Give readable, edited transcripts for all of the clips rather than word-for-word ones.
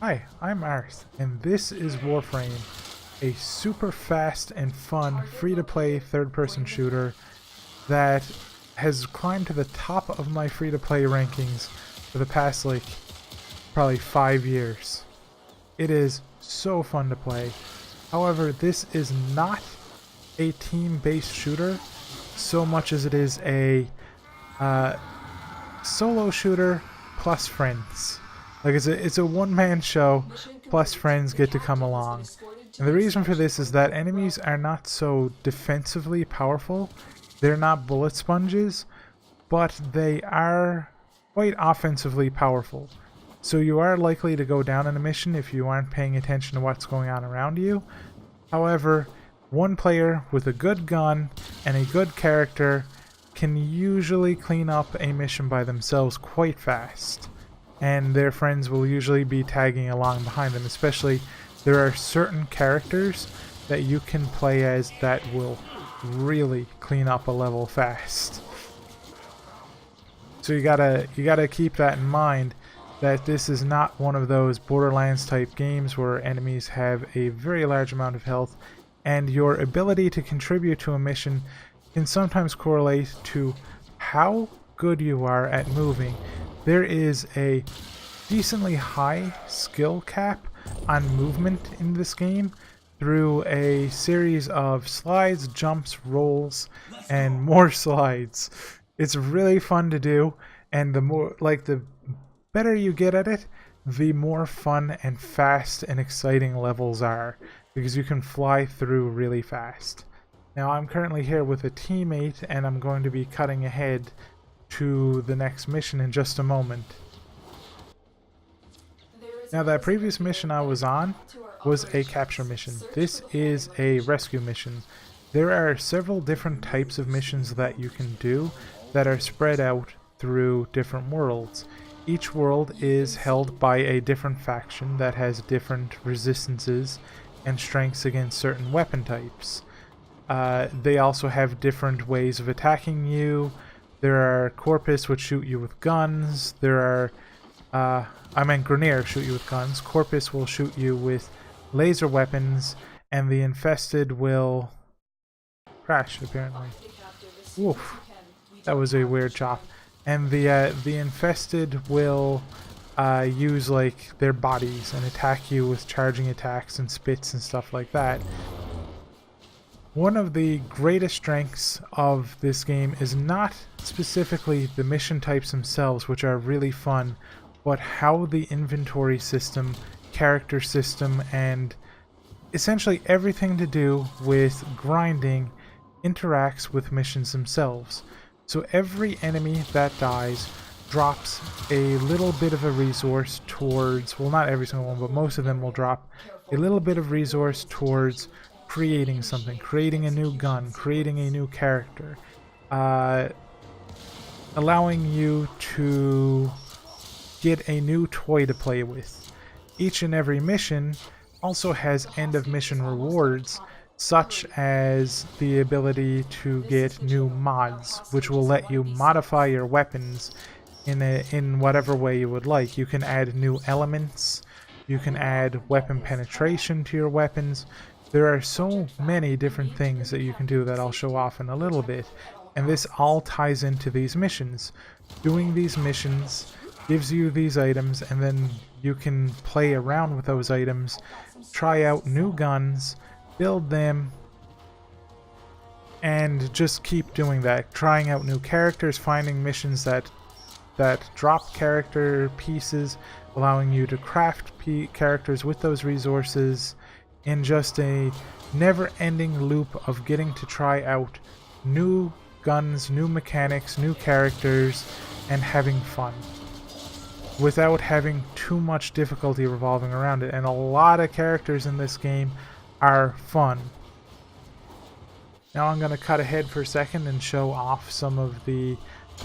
Hi, I'm Arth, and this is Warframe, a super fast and fun free-to-play third-person shooter that has climbed to the top of my free-to-play rankings for the past, probably 5 years. It is so fun to play. However, this is not a team-based shooter so much as it is a solo shooter plus friends. It's a one-man show plus friends get to come along. And the reason for this is that enemies are not so defensively powerful. They're not bullet sponges, but they are quite offensively powerful. So you are likely to go down in a mission if you aren't paying attention to what's going on around you. However, one player with a good gun and a good character can usually clean up a mission by themselves quite fast, and their friends will usually be tagging along behind them. Especially, there are certain characters that you can play as that will really clean up a level fast. So you gotta keep that in mind, that this is not one of those Borderlands type games where enemies have a very large amount of health, and your ability to contribute to a mission can sometimes correlate to how good you are at moving. There is a decently high skill cap on movement in this game through a series of slides, jumps, rolls, and more slides. It's really fun to do, and the better you get at it, the more fun and fast and exciting levels are, because you can fly through really fast. Now, I'm currently here with a teammate, and I'm going to be cutting ahead to the next mission in just a moment. Now, that previous mission I was on was a capture mission. This is a rescue mission. There are several different types of missions that you can do that are spread out through different worlds. Each world is held by a different faction that has different resistances and strengths against certain weapon types. They also have different ways of attacking you. There are Corpus, which shoot you with guns. There are, Grineer shoot you with guns. Corpus will shoot you with laser weapons, and the Infested will crash, apparently. Oof, that was a weird chop. And the Infested will use their bodies and attack you with charging attacks and spits and stuff like that. One of the greatest strengths of this game is not specifically the mission types themselves, which are really fun, but how the inventory system, character system, and essentially everything to do with grinding interacts with missions themselves. So every enemy that dies drops a little bit of a resource towards, well, not every single one, but most of them will drop a little bit of resource towards creating something, creating a new gun, creating a new character, allowing you to get a new toy to play with. Each and every mission also has end of mission rewards, such as the ability to get new mods, which will let you modify your weapons in whatever way you would like. You can add new elements, you can add weapon penetration to your weapons. There are so many different things that you can do that I'll show off in a little bit, and this all ties into these missions. Doing these missions gives you these items, and then you can play around with those items, try out new guns, build them, and just keep doing that. Trying out new characters, finding missions that drop character pieces, allowing you to craft characters with those resources, in just a never-ending loop of getting to try out new guns, new mechanics, new characters, and having fun without having too much difficulty revolving around it. And a lot of characters in this game are fun. Now I'm going to cut ahead for a second and show off some of the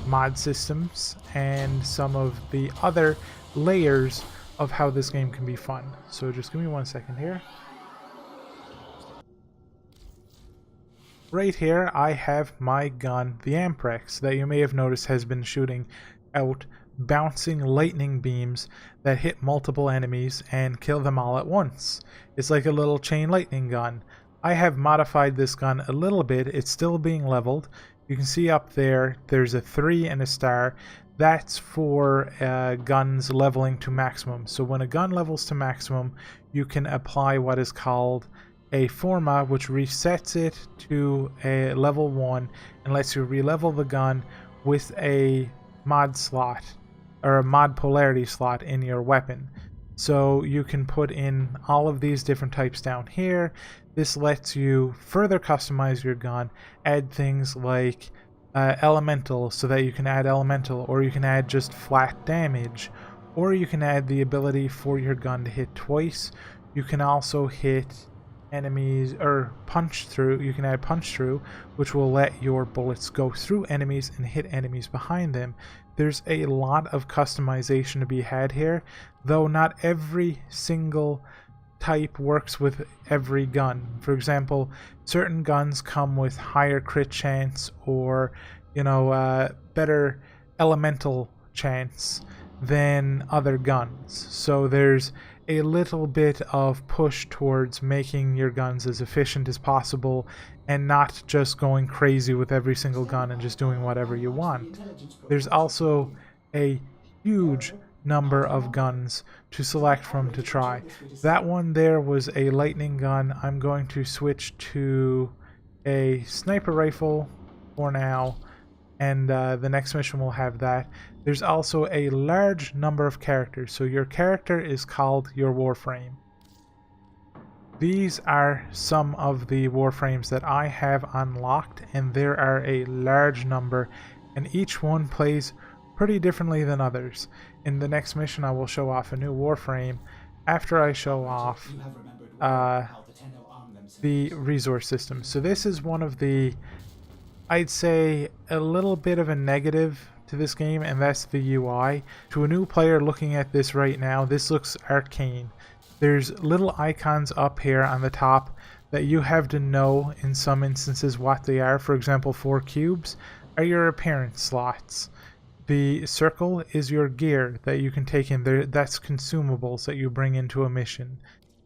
mod systems and some of the other layers of how this game can be fun. So just give me 1 second here. Right here I have my gun, the Amprex, that you may have noticed has been shooting out bouncing lightning beams that hit multiple enemies and kill them all at once. It's like a little chain lightning gun. I have modified this gun a little bit. It's still being leveled. You can see up there, there's a 3 and a star. That's for guns leveling to maximum. So when a gun levels to maximum, you can apply what is called a forma, which resets it to a level 1 and lets you re-level the gun with a mod slot or a mod polarity slot in your weapon. So you can put in all of these different types down here. This lets you further customize your gun, add things like elemental, so that you can add elemental, or you can add just flat damage, or you can add the ability for your gun to hit twice. You can also hit enemies or punch through. You can add punch through, which will let your bullets go through enemies and hit enemies behind them. There's a lot of customization to be had here, though not every single type works with every gun. For example, certain guns come with higher crit chance or, better elemental chance than other guns. So there's a little bit of push towards making your guns as efficient as possible and not just going crazy with every single gun and just doing whatever you want. There's also a huge number of guns to select from to try. That one there was a lightning gun. I'm going to switch to a sniper rifle for now, and the next mission will have that. There's also a large number of characters, so your character is called your Warframe. These are some of the Warframes that I have unlocked, and there are a large number, and each one plays pretty differently than others. In the next mission I will show off a new Warframe after I show off the resource system. So this is one of the, I'd say, a little bit of a negative to this game, and that's the UI. To a new player looking at this right now, this looks arcane. There's little icons up here on the top that you have to know in some instances what they are. For example, 4 cubes are your appearance slots. The circle is your gear that you can take in there. That's consumables that you bring into a mission.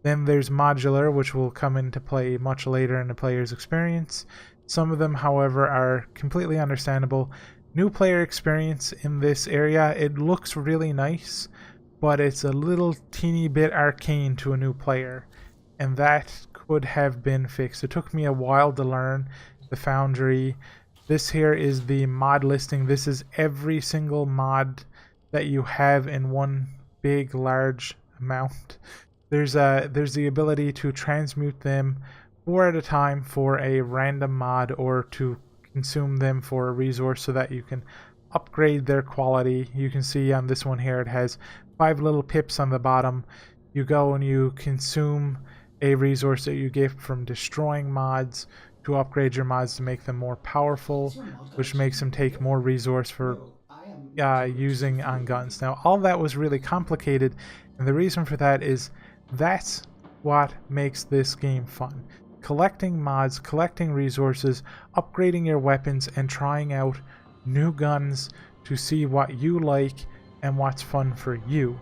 Then there's modular, which will come into play much later in the player's experience. Some of them, however, are completely understandable. New player experience in this area, it looks really nice, but it's a little teeny bit arcane to a new player, and that could have been fixed. It took me a while to learn the Foundry. This here is the mod listing. This is every single mod that you have in one big large amount. There's the ability to transmute them 4 at a time for a random mod, or to consume them for a resource so that you can upgrade their quality. You can see on this one here it has 5 little pips on the bottom. You go and you consume a resource that you get from destroying mods to upgrade your mods to make them more powerful, which makes them take more resource for using on guns. Now, all that was really complicated, and the reason for that is that's what makes this game fun. Collecting mods, collecting resources, upgrading your weapons, and trying out new guns to see what you like and what's fun for you.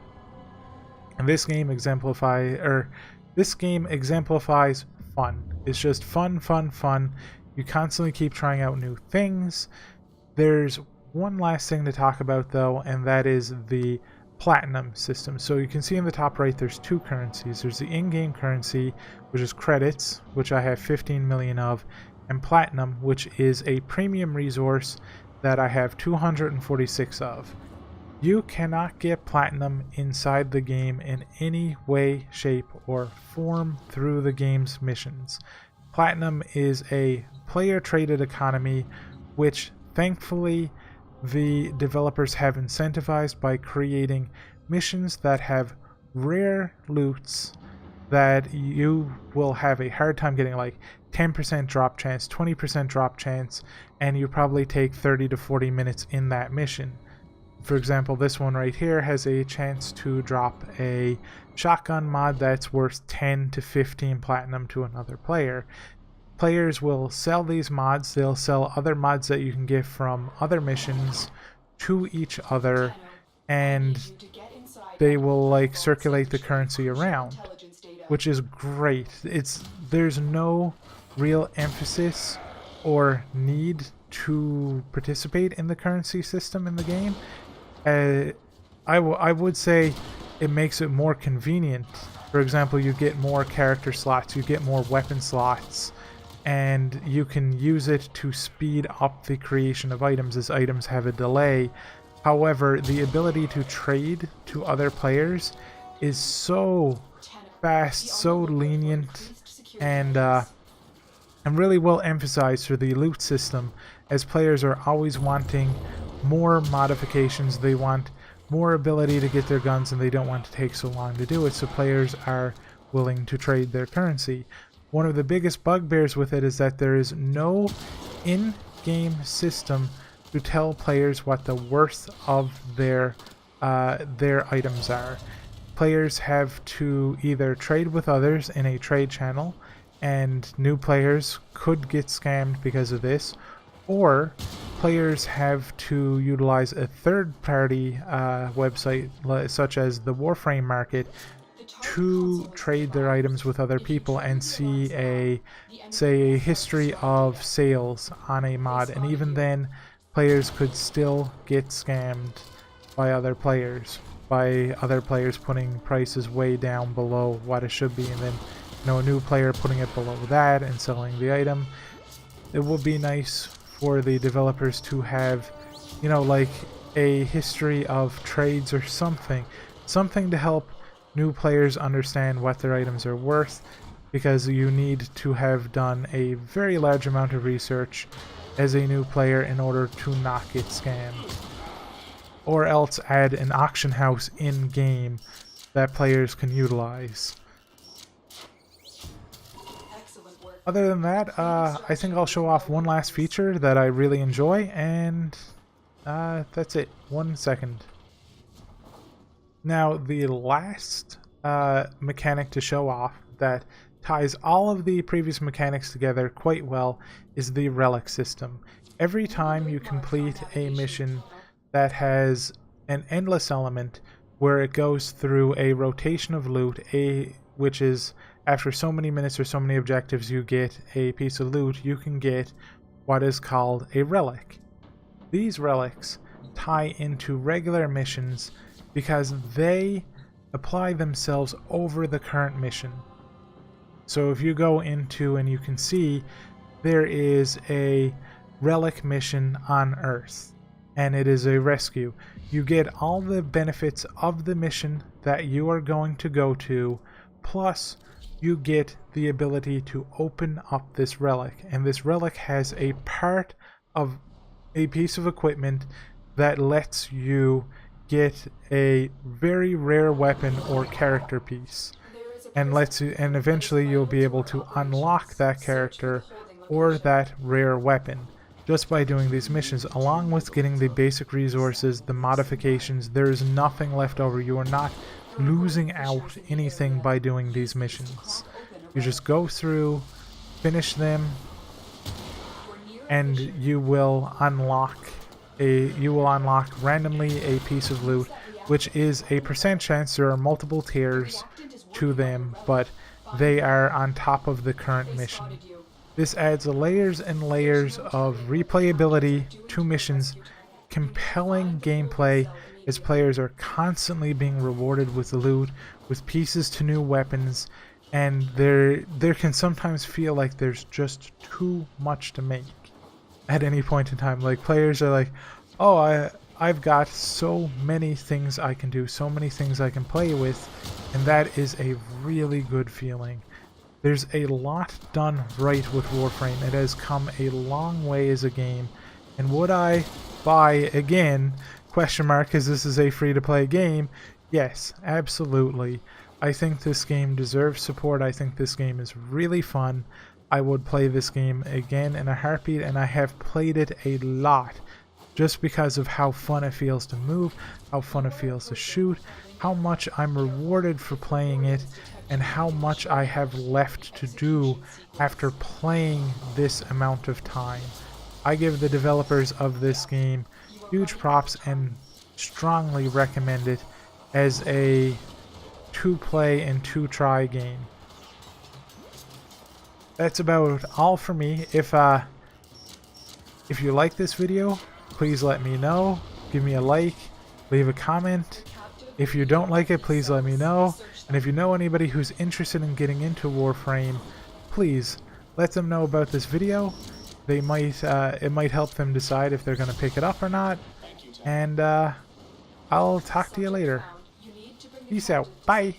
And this game exemplifies fun. It's just fun, fun, fun. You constantly keep trying out new things. There's one last thing to talk about though, and that is the platinum system. So you can see in the top right there's 2 currencies. There's the in-game currency, which is credits, which I have 15 million of, and platinum, which is a premium resource that I have 246 of. You cannot get platinum inside the game in any way, shape, or form through the game's missions. Platinum is a player-traded economy, which thankfully the developers have incentivized by creating missions that have rare loots that you will have a hard time getting, like 10% drop chance, 20% drop chance, and you probably take 30 to 40 minutes in that mission. For example, this one right here has a chance to drop a shotgun mod that's worth 10 to 15 platinum to another player. Players will sell these mods. They'll sell other mods that you can get from other missions to each other, and they will like circulate the currency around, which is great. There's no real emphasis or need to participate in the currency system in the game. I would say it makes it more convenient. For example, you get more character slots, you get more weapon slots, and you can use it to speed up the creation of items as items have a delay. However, the ability to trade to other players is so fast, so lenient, and really well emphasized through the loot system, as players are always wanting more modifications. They want more ability to get their guns, and they don't want to take so long to do it, so players are willing to trade their currency. One of the biggest bugbears with it is that there is no in-game system to tell players what the worth of their items are. Players have to either trade with others in a trade channel, and new players could get scammed because of this, or players have to utilize a third-party website such as the Warframe market to trade their items with other people and see a history of sales on a mod, and even then players could still get scammed by other players putting prices way down below what it should be, and then a new player putting it below that and selling the item. It would be nice for the developers to have, like a history of trades or something to help new players understand what their items are worth, because you need to have done a very large amount of research as a new player in order to not get scammed. Or else add an auction house in game that players can utilize. Other than that, I think I'll show off one last feature that I really enjoy, and that's it. 1 second. Now, the last mechanic to show off that ties all of the previous mechanics together quite well is the relic system. Every time you complete a mission that has an endless element where it goes through a rotation of loot, which is after so many minutes or so many objectives you get a piece of loot, you can get what is called a relic. These relics tie into regular missions because they apply themselves over the current mission. So if you go into, and you can see there is a relic mission on Earth, and it is a rescue. You get all the benefits of the mission that you are going to go to, plus you get the ability to open up this relic, and this relic has a part of a piece of equipment that lets you get a very rare weapon or character piece, and eventually you'll be able to unlock that character or that rare weapon just by doing these missions, along with getting the basic resources, the modifications. There is nothing left over. You are not losing out anything by doing these missions. You just go through, finish them, and you will unlock randomly a piece of loot, which is a % chance. There are multiple tiers to them, but they are on top of the current mission. This adds layers and layers of replayability to missions, compelling gameplay as players are constantly being rewarded with loot, with pieces to new weapons, and there can sometimes feel like there's just too much to make at any point in time. Like, players are like, oh, I've got so many things I can do, so many things I can play with, and that is a really good feeling. There's a lot done right with Warframe. It has come a long way as a game, and would I buy again? Question mark, because this is a free-to-play game. Yes, absolutely. I think this game deserves support. I think this game is really fun. I would play this game again in a heartbeat, and I have played it a lot just because of how fun it feels to move, how fun it feels to shoot, how much I'm rewarded for playing it, and how much I have left to do after playing this amount of time. I give the developers of this game huge props, and strongly recommend it as a 2-play and 2-try game. That's about all for me. If you like this video, please let me know. Give me a like, leave a comment. If you don't like it, please let me know. And if you know anybody who's interested in getting into Warframe, please let them know about this video. They might it might help them decide if they're going to pick it up or not. And I'll talk to you later. Peace out. Bye.